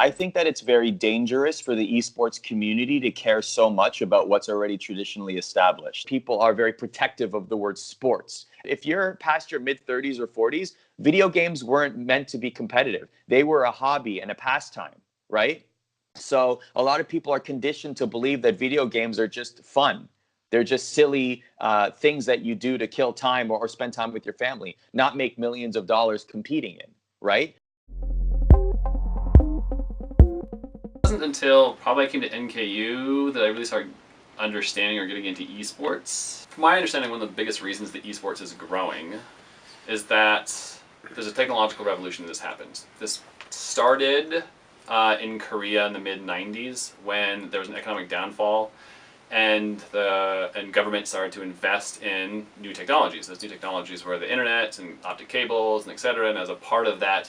I think that it's very dangerous for the esports community to care so much about what's already traditionally established. People are very protective of the word sports. If you're past your mid 30s or 40s, video games weren't meant to be competitive. They were a hobby and a pastime, right? So a lot of people are conditioned to believe that video games are just fun. They're just silly things that you do to kill time or spend time with your family, not make millions of dollars competing in, right? It wasn't until probably I came to NKU that I really started understanding or getting into esports. From my understanding, one of the biggest reasons that esports is growing is that there's a technological revolution that's happened. This started in Korea in the mid-90s when there was an economic downfall and government started to invest in new technologies. Those new technologies were the internet and optic cables and et cetera, and as a part of that,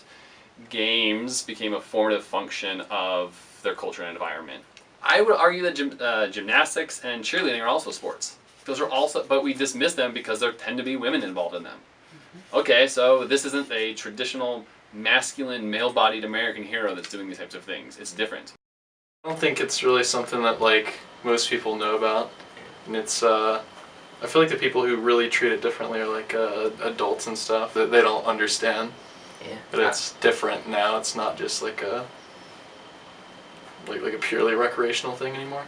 games became a formative function of their culture and environment. I would argue that gymnastics and cheerleading are also sports. Those are also, but we dismiss them because there tend to be women involved in them. Okay, so this isn't a traditional masculine, male-bodied American hero that's doing these types of things. It's different. I don't think it's really something that like most people know about, and it's I feel like the people who really treat it differently are like adults and stuff that they don't understand. Yeah. But it's different now. It's not just like a purely recreational thing anymore.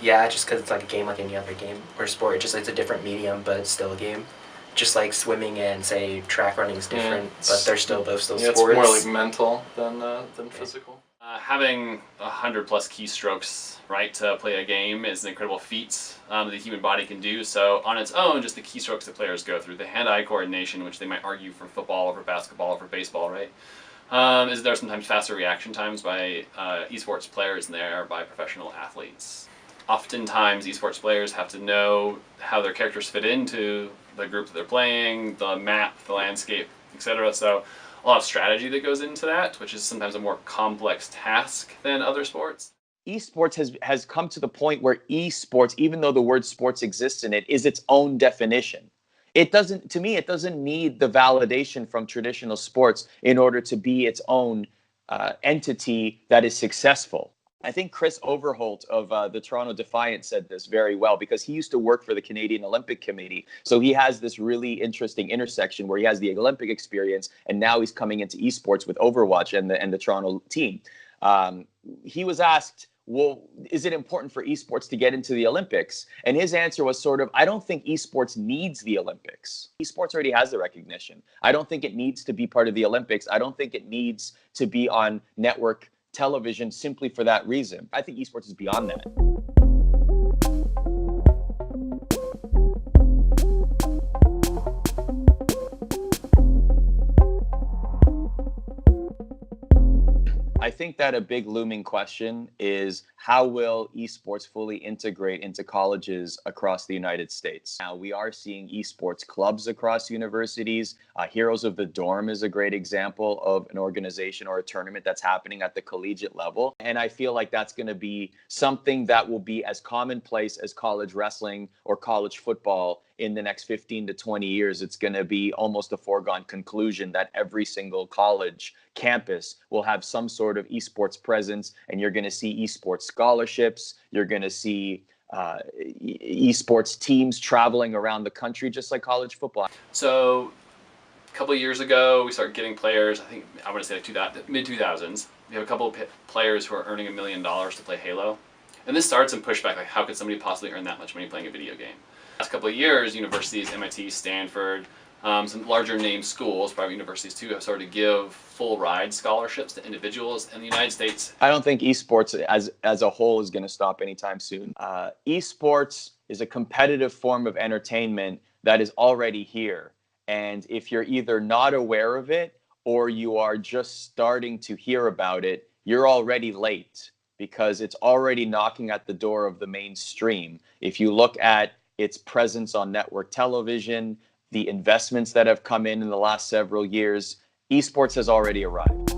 Yeah, just because it's like a game like any other game or sport. It's a different medium, but it's still a game. Just like swimming and say track running is different, but they're still both sports. It's more like mental than physical. Having 100+ keystrokes, right, to play a game is an incredible feat that the human body can do. So on its own, just the keystrokes that players go through, the hand-eye coordination, which they might argue for football over basketball over baseball, right, is there sometimes faster reaction times by esports players than there are by professional athletes. Oftentimes, esports players have to know how their characters fit into the group that they're playing, the map, the landscape, etc. So a lot of strategy that goes into that, which is sometimes a more complex task than other sports. Esports has come to the point where esports, even though the word sports exists in it, is its own definition. It doesn't, to me, it doesn't need the validation from traditional sports in order to be its own entity that is successful. I think Chris Overholt of the Toronto Defiant said this very well because he used to work for the Canadian Olympic Committee. So he has this really interesting intersection where he has the Olympic experience and now he's coming into esports with Overwatch and the Toronto team. He was asked, well, is it important for esports to get into the Olympics? And his answer was sort of, I don't think esports needs the Olympics. Esports already has the recognition. I don't think it needs to be part of the Olympics. I don't think it needs to be on network television simply for that reason. I think esports is beyond that. I think that a big looming question is how will esports fully integrate into colleges across the United States? Now, we are seeing esports clubs across universities. Heroes of the Dorm is a great example of an organization or a tournament that's happening at the collegiate level. And I feel like that's going to be something that will be as commonplace as college wrestling or college football in the next 15 to 20 years. It's going to be almost a foregone conclusion that every single college campus will have some sort of esports presence, and you're going to see esports scholarships. You're going to see esports teams traveling around the country, just like college football. So a couple of years ago, we started getting players, I think, I want to say like mid-2000s. We have a couple of players who are earning $1 million to play Halo. And this starts in pushback, like how could somebody possibly earn that much money playing a video game? Last couple of years, universities, MIT, Stanford, some larger name schools, private universities too, have started to give full ride scholarships to individuals in the United States. I don't think esports as a whole is going to stop anytime soon. Esports is a competitive form of entertainment that is already here. And if you're either not aware of it or you are just starting to hear about it, you're already late because it's already knocking at the door of the mainstream. If you look at its presence on network television, the investments that have come in the last several years, esports has already arrived.